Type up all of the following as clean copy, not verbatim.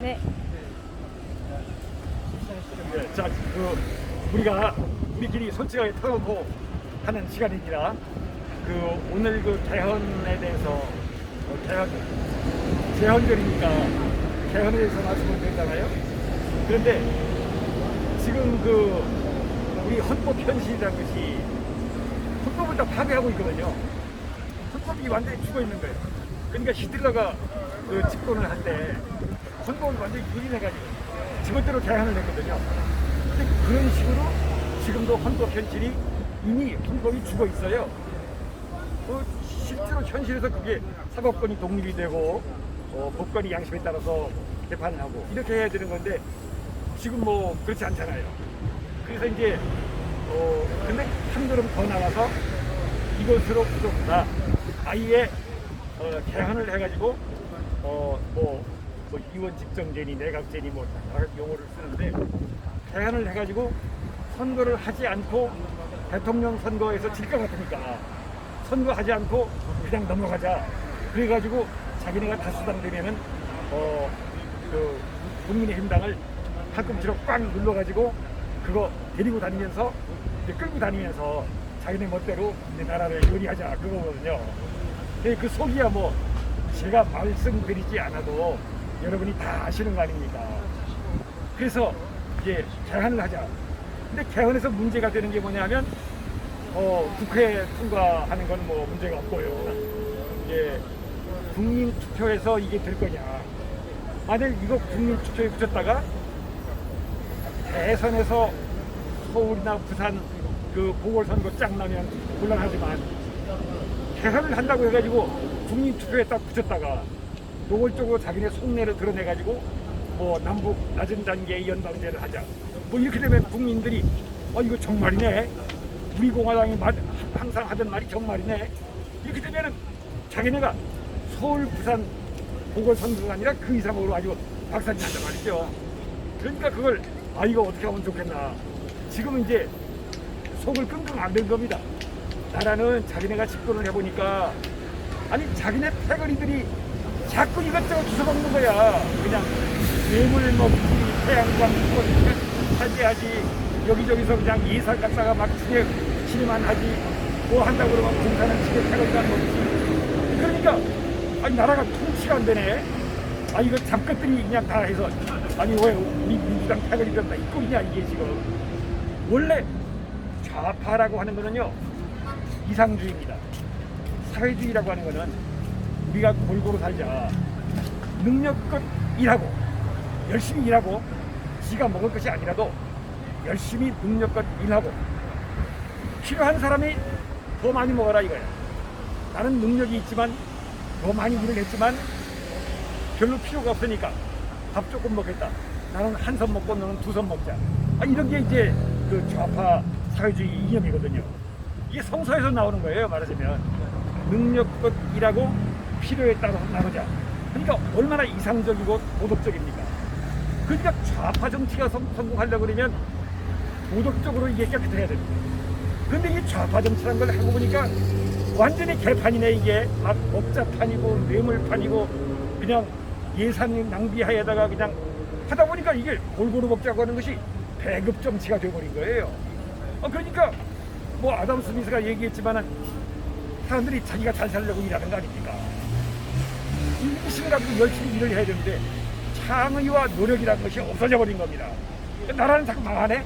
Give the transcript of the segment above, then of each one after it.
네. 네, 자, 우리끼리 솔직하게 털어놓고 하는 시간이니라 오늘 개헌에 대해서 개헌절이니까 개헌에 대해서 말씀을 드렸잖아요. 그런데 지금 우리 헌법 현실이라는 것이 헌법을 다 파괴하고 있거든요. 헌법이 완전히 죽어 있는 거예요. 그러니까 히틀러가 집권을 할 때 헌법을 완전히 유린해가지고 지멋대로 개헌을 했거든요. 근데 그런 식으로 지금도 헌법 현실이 이미 헌법이 죽어 있어요. 실제로 현실에서 그게 사법권이 독립이 되고 법관이 양심에 따라서 재판을 하고 이렇게 해야 되는 건데 지금 그렇지 않잖아요. 그래서 이제 근데 한 걸음 더 나가서 이것으로 부족하다. 아예 개헌을 해가지고 이원 집정제니 내각제니 여러 가지 용어를 쓰는데 개헌을 해가지고 선거를 하지 않고 대통령 선거에서 질 것 같으니까 선거하지 않고 그냥 넘어가자. 그래가지고 자기네가 다수당 되면은 국민의힘당을 팔꿈치로 꽉 눌러가지고 그거 데리고 다니면서 끌고 다니면서 자기네 멋대로 내 나라를 요리하자 그거거든요. 그 속이야 제가 말씀드리지 않아도 여러분이 다 아시는 거 아닙니까? 그래서 이제 개헌을 하자. 근데 개헌에서 문제가 되는 게 뭐냐면 국회 통과하는 건 문제가 없고요. 이제 국민 투표에서 이게 될 거냐? 만약 이거 국민 투표에 붙였다가 대선에서 서울이나 부산 보궐선거 짱 나면 곤란하지만 개헌을 한다고 해가지고 국민 투표에 딱 붙였다가 노골적으로 자기네 속내를 드러내가지고 남북 낮은 단계의 연방제를 하자. 이렇게 되면 국민들이 이거 정말이네. 우리 공화당이 항상 하던 말이 정말이네. 이렇게 되면은 자기네가 서울, 부산 보궐선거가 아니라 그 이상으로 아주 박살이 난단 말이죠. 그러니까 그걸 이거 어떻게 하면 좋겠나. 지금은 이제 속을 끙끙 앓는 겁니다. 나라는 자기네가 집권을 해보니까 자기네 패거리들이 자꾸 이것저것 주워먹는 거야. 그냥 뇌물 먹기, 태양광 차지하지, 여기저기서 그냥 예산 갖다가 막 진행만 하지, 한다고 그러면 공사는 집에 패거리가 먹지. 그러니까 나라가 통치가 안 되네. 이거 잡것들이 그냥 다 해서 왜 우리 민주당 패거리들 다 있고 있냐 이게 지금. 원래 좌파라고 하는 거는요 이상주의입니다. 사회주의라고 하는 거는 우리가 골고루 살자. 능력껏 일하고 열심히 일하고 지가 먹을 것이 아니라도 열심히 능력껏 일하고 필요한 사람이 더 많이 먹어라 이거야. 나는 능력이 있지만 더 많이 일을 했지만 별로 필요가 없으니까 밥 조금 먹겠다. 나는 한 선 먹고 너는 두 선 먹자. 이런 게 이제 좌파 사회주의 이념이거든요. 이게 성서에서 나오는 거예요. 말하자면 능력껏 일하고 필요에 따라서 나누자. 그러니까 얼마나 이상적이고 도덕적입니까? 그러니까 좌파 정치가 성공하려고 그러면 도덕적으로 이게 깨끗해야 됩니다. 그런데 이 좌파 정치라는 걸 하고 보니까 완전히 개판이네. 이게 막 업자판이고 뇌물판이고 그냥 예산 낭비하에다가 그냥 하다 보니까 이게 골고루 먹자고 하는 것이 배급 정치가 되어버린 거예요. 그러니까 아담 스미스가 얘기했지만은 사람들이 자기가 잘 살려고 일하는 거 아닙니까? 인기심을 가지고 열심히 일을 해야 되는데 창의와 노력이라는 것이 없어져 버린 겁니다. 나라는 자꾸 망하네.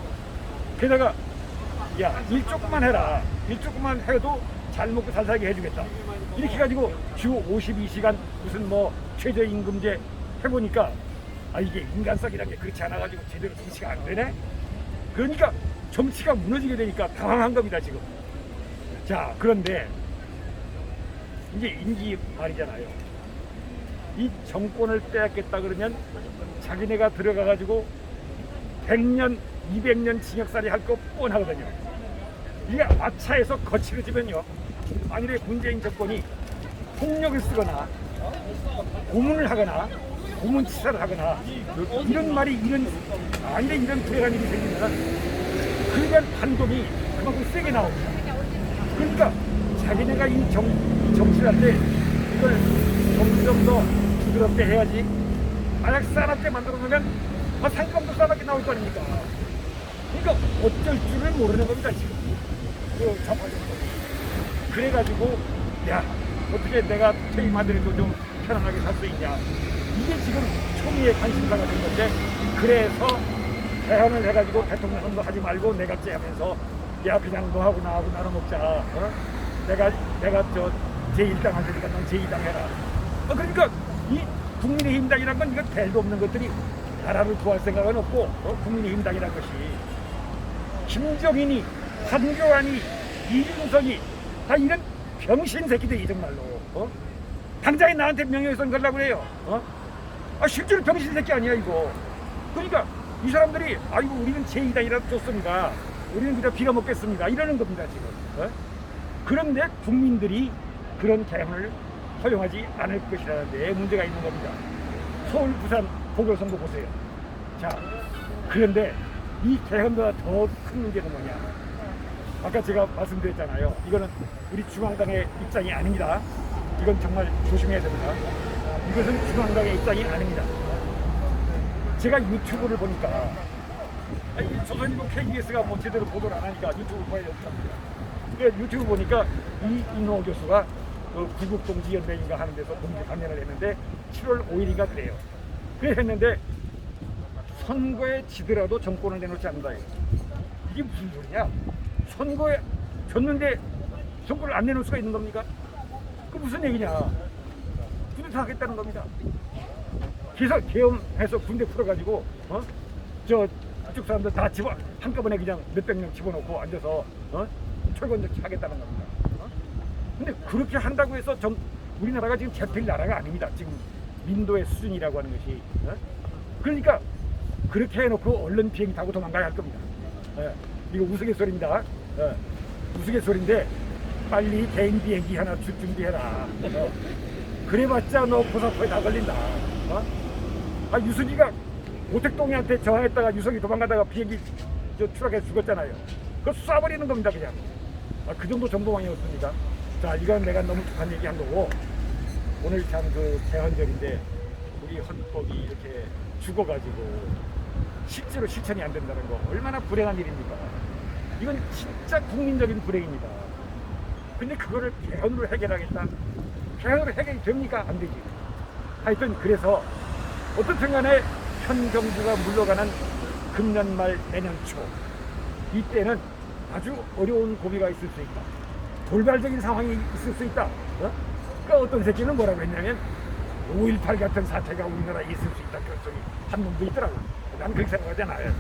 게다가 일 조금만 해라. 일 조금만 해도 잘 먹고 잘 살게 해주겠다. 이렇게 해가지고 주 52시간 무슨 최저임금제 해보니까 이게 인간성이라는 게 그렇지 않아가지고 제대로 정치가 안 되네. 그러니까 정치가 무너지게 되니까 당황한 겁니다 지금. 자, 그런데 이제 임기 말이잖아요. 이 정권을 빼앗겠다 그러면 자기네가 들어가가지고 100년, 200년 징역살이 할 거 뻔하거든요. 이게 마차에서 거칠어지면요, 만일에 문재인 정권이 폭력을 쓰거나 고문을 하거나 고문치사를 하거나 이런 불행한 일이 생기면 그러면 반동이 그만큼 세게 나옵니다. 그러니까 자기네가 이 정치를 할 때 이걸 점점 더 부드럽게 해야지 만약 싸납게 만들어 놓으면 상금도 싸납게 나올 거 아닙니까? 그러니까 어쩔 줄을 모르는 겁니다 지금 그 좌파적으로. 그래가지고 야 어떻게 내가 퇴임하더라도 좀 편안하게 살 수 있냐, 이게 지금 초미의 관심사가 된 건데, 그래서 대안을 해가지고 대통령 선거 하지 말고 내각제 하면서 야 그냥 너하고 나하고 나눠 먹자. 내가 저 제1당 할 테니까 넌 제2당 해라. 그러니까 이 국민의힘당이란 건 이거 대도 없는 것들이 나라를 구할 생각은 없고, 국민의힘당이란 것이 김정인이, 한교안이, 이준석이 다 이런 병신 새끼들이 정말로. 당장에 나한테 명예훼손 걸라고 그래요. 실제로 병신 새끼 아니야 이거. 그러니까 이 사람들이 아이고 우리는 제2당이라도 좋습니다, 우리는 그냥 빌어먹겠습니다 이러는 겁니다 지금. 그런데 국민들이 그런 개헌을 허용하지 않을 것이라는 데 문제가 있는 겁니다. 서울, 부산 보궐선거 보세요. 자, 그런데 이 개헌보다 더 큰 문제는 뭐냐, 아까 제가 말씀드렸잖아요. 이거는 우리 중앙당의 입장이 아닙니다. 이건 정말 조심해야 됩니다. 이것은 중앙당의 입장이 아닙니다. 제가 유튜브를 보니까 조선일보 KBS가 뭐 제대로 보도를 안 하니까 유튜브 봐야 됩니다. 그러니까 유튜브 보니까 이인호 교수가 그 구국동지연맹인가 하는 데서 공개 강연을 했는데 7월 5일인가 그래요. 그래 했는데 선거에 지더라도 정권을 내놓지 않는다. 이게 무슨 소리냐? 선거에 졌는데 정권을 안 내놓을 수가 있는 겁니까? 그 무슨 얘기냐? 군대 하겠다는 겁니다. 그래서 계엄해서 군대 풀어가지고 그쪽 사람들 다 한꺼번에 그냥 몇백 명 집어넣고 앉아서 철권적 하겠다는 겁니다. 근데 그렇게 한다고 해서 우리나라가 지금 잡힐 나라가 아닙니다. 지금 민도의 수준이라고 하는 것이. 그러니까 그렇게 해놓고 얼른 비행기 타고 도망가야 할 겁니다. 이거 우스갯소리입니다. 우스갯소리인데 빨리 개인 비행기 하나 준비해라. 그래봤자 너 고사포에 다 걸린다. 유석이가 오택동이한테 저항했다가 유석이 도망가다가 비행기 추락해서 죽었잖아요. 그거 쏴버리는 겁니다 그냥. 그 정도 정보망이었습니다. 자, 이건 내가 너무 급한 얘기 한 거고, 오늘 참 그 개헌절인데 우리 헌법이 이렇게 죽어가지고 실제로 실천이 안 된다는 거 얼마나 불행한 일입니까? 이건 진짜 국민적인 불행입니다. 근데 그거를 개헌으로 해결하겠다? 개헌으로 해결이 됩니까? 안 되지. 하여튼 그래서 어떻든 간에 현 정부가 물러가는 금년 말 내년 초, 이때는 아주 어려운 고비가 있을 수 있다. 돌발적인 상황이 있을 수 있다. 그러니까 어떤 새끼는 뭐라고 했냐면 5.18 같은 사태가 우리나라에 있을 수 있다 그런 소리 한 놈도 있더라고. 난 그렇게 생각하잖아요.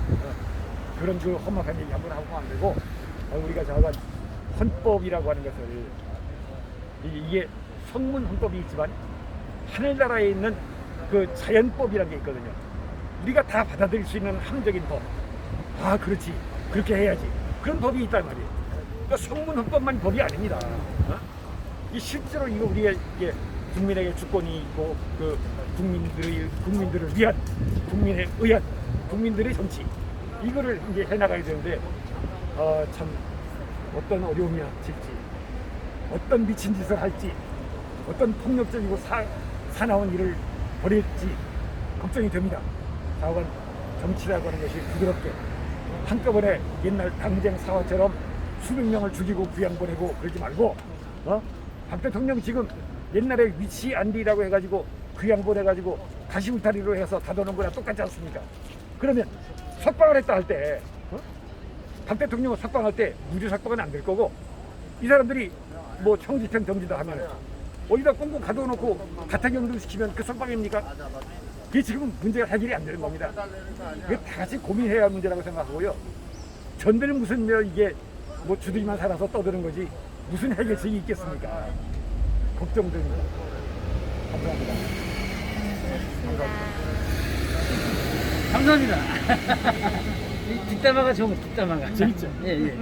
그런 그 험악한 얘기 한번 하고 안 되고, 우리가 자관 헌법이라고 하는 것을, 이게 성문 헌법이 있지만 하늘나라에 있는 그 자연법이라는 게 있거든요. 우리가 다 받아들일 수 있는 함적인 법. 그렇지, 그렇게 해야지, 그런 법이 있단 말이에요. 그러니까 성문 헌법만 법이 아닙니다. 이 실제로 이거 우리의 이게 국민에게 주권이 있고, 그 국민들을 위한, 국민에 의한 국민들의 정치, 이거를 이제 해나가야 되는데, 참 어떤 어려움이 닥칠지, 어떤 미친 짓을 할지, 어떤 폭력적이고 사나운 일을 벌일지 걱정이 됩니다. 하여간 정치라고 하는 것이 부드럽게 한꺼번에 옛날 당쟁 사화처럼 수백 명을 죽이고 귀양 보내고 그러지 말고, 박 대통령 지금 옛날에 위치 안리라고 해가지고 귀양 보내가지고 다시 울타리로 해서 닫아놓은 거랑 똑같지 않습니까? 그러면 석방을 했다 할 때, 박 대통령은 석방할 때 무죄 석방은 안 될 거고, 이 사람들이 뭐 청지천 정지다 하면 어디다 꽁꽁 가둬놓고 가택연금 시키면 그 석방입니까? 그게 지금 문제가 해결이 안 되는 겁니다. 이게 다 같이 고민해야 할 문제라고 생각하고요. 전들은 무슨 이게 뭐 주둥이만 살아서 떠드는 거지 무슨 해결책이 있겠습니까? 걱정됩니다. 감사합니다. 감사합니다. 이 뒷담화가 좋은 거, 뒷담화가. 재밌죠? 예, 예.